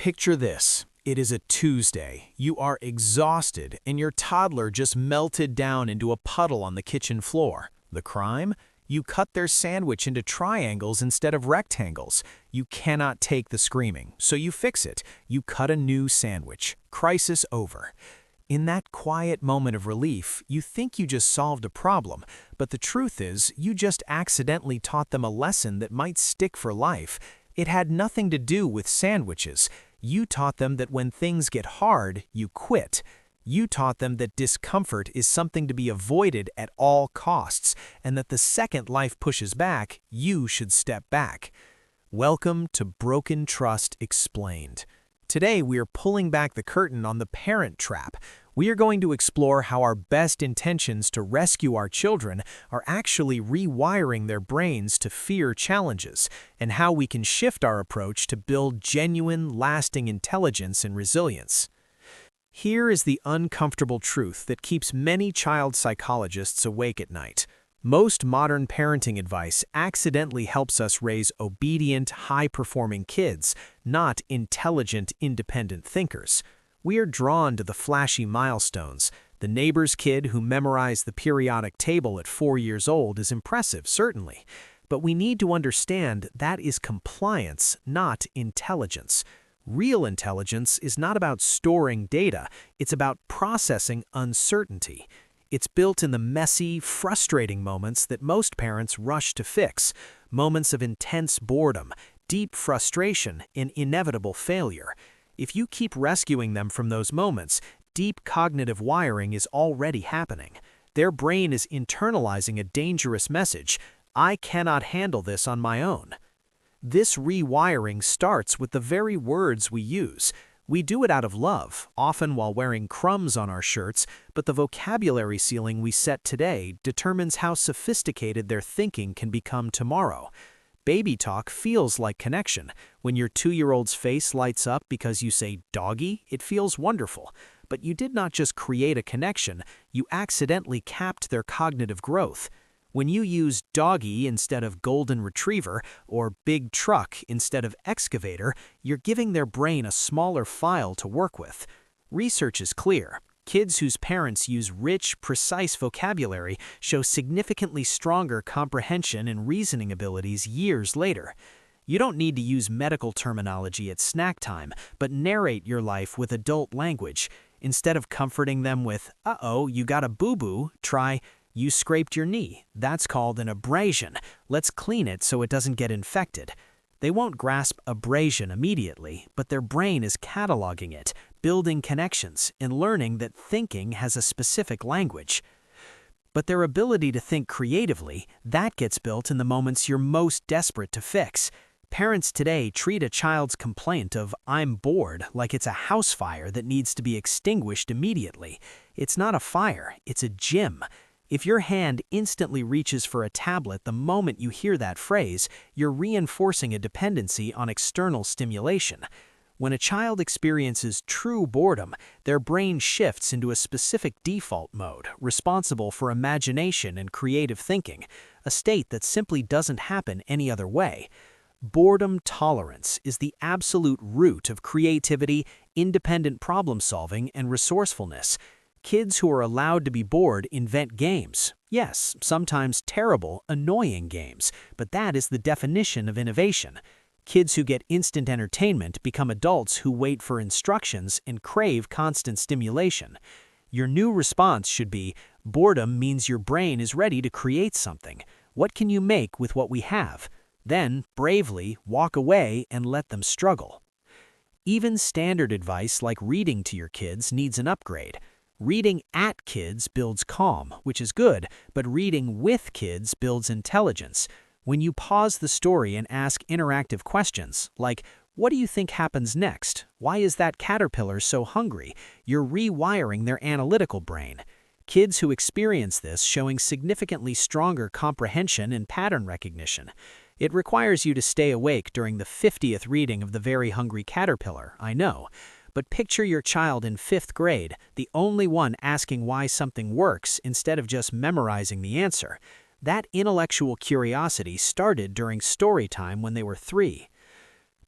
Picture this. It is a Tuesday. You are exhausted, and your toddler just melted down into a puddle on the kitchen floor. The crime? You cut their sandwich into triangles instead of rectangles. You cannot take the screaming, so you fix it. You cut a new sandwich. Crisis over. In that quiet moment of relief, you think you just solved a problem, but the truth is, you just accidentally taught them a lesson that might stick for life. It had nothing to do with sandwiches. You taught them that when things get hard, you quit. You taught them that discomfort is something to be avoided at all costs, and that the second life pushes back, you should step back. Welcome to Broken Trust Explained. Today we are pulling back the curtain on the parent trap. We are going to explore how our best intentions to rescue our children are actually rewiring their brains to fear challenges, and how we can shift our approach to build genuine, lasting intelligence and resilience. Here is the uncomfortable truth that keeps many child psychologists awake at night. Most modern parenting advice accidentally helps us raise obedient, high-performing kids, not intelligent, independent thinkers. We are drawn to the flashy milestones. The neighbor's kid who memorized the periodic table at 4 years old is impressive, certainly. But we need to understand that is compliance, not intelligence. Real intelligence is not about storing data, it's about processing uncertainty. It's built in the messy, frustrating moments that most parents rush to fix, moments of intense boredom, deep frustration, and inevitable failure. If you keep rescuing them from those moments, deep cognitive wiring is already happening. Their brain is internalizing a dangerous message: I cannot handle this on my own. This rewiring starts with the very words we use. We do it out of love, often while wearing crumbs on our shirts, but the vocabulary ceiling we set today determines how sophisticated their thinking can become tomorrow. Baby talk feels like connection. When your 2-year-old's face lights up because you say doggy, it feels wonderful. But you did not just create a connection, you accidentally capped their cognitive growth. When you use doggy instead of golden retriever or big truck instead of excavator, you're giving their brain a smaller file to work with. Research is clear. Kids whose parents use rich, precise vocabulary show significantly stronger comprehension and reasoning abilities years later. You don't need to use medical terminology at snack time, but narrate your life with adult language. Instead of comforting them with, "Uh-oh, you got a boo-boo," try, "You scraped your knee. That's called an abrasion. Let's clean it so it doesn't get infected." They won't grasp abrasion immediately, but their brain is cataloging it, building connections, and learning that thinking has a specific language. But their ability to think creatively, that gets built in the moments you're most desperate to fix. Parents today treat a child's complaint of "I'm bored" like it's a house fire that needs to be extinguished immediately. It's not a fire, it's a gym. If your hand instantly reaches for a tablet the moment you hear that phrase, you're reinforcing a dependency on external stimulation. When a child experiences true boredom, their brain shifts into a specific default mode, responsible for imagination and creative thinking, a state that simply doesn't happen any other way. Boredom tolerance is the absolute root of creativity, independent problem-solving, and resourcefulness. Kids who are allowed to be bored invent games. Yes, sometimes terrible, annoying games, but that is the definition of innovation. Kids who get instant entertainment become adults who wait for instructions and crave constant stimulation. Your new response should be, boredom means your brain is ready to create something. What can you make with what we have? Then, bravely, walk away and let them struggle. Even standard advice like reading to your kids needs an upgrade. Reading at kids builds calm, which is good, but reading with kids builds intelligence. When you pause the story and ask interactive questions, like, "What do you think happens next? Why is that caterpillar so hungry?" you're rewiring their analytical brain. Kids who experience this showing significantly stronger comprehension and pattern recognition. It requires you to stay awake during the 50th reading of The Very Hungry Caterpillar, I know. But picture your child in 5th grade, the only one asking why something works instead of just memorizing the answer. That intellectual curiosity started during story time when they were 3.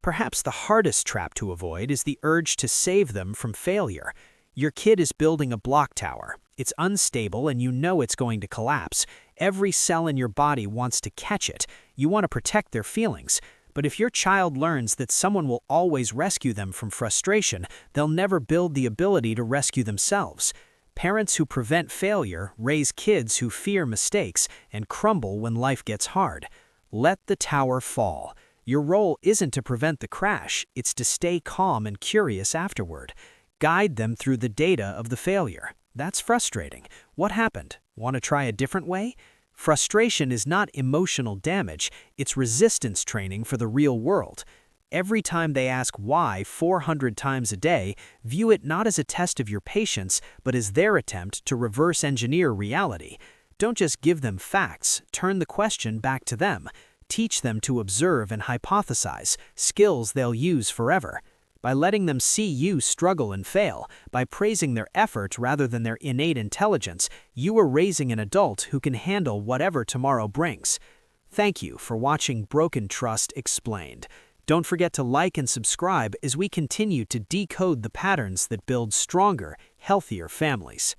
Perhaps the hardest trap to avoid is the urge to save them from failure. Your kid is building a block tower. It's unstable and you know it's going to collapse. Every cell in your body wants to catch it. You want to protect their feelings. But if your child learns that someone will always rescue them from frustration, they'll never build the ability to rescue themselves. Parents who prevent failure raise kids who fear mistakes and crumble when life gets hard. Let the tower fall. Your role isn't to prevent the crash, it's to stay calm and curious afterward. Guide them through the data of the failure. That's frustrating. What happened? Want to try a different way? Frustration is not emotional damage, it's resistance training for the real world. Every time they ask why 400 times a day, view it not as a test of your patience, but as their attempt to reverse engineer reality. Don't just give them facts, turn the question back to them. Teach them to observe and hypothesize, skills they'll use forever. By letting them see you struggle and fail, by praising their effort rather than their innate intelligence, you are raising an adult who can handle whatever tomorrow brings. Thank you for watching Broken Trust Explained. Don't forget to like and subscribe as we continue to decode the patterns that build stronger, healthier families.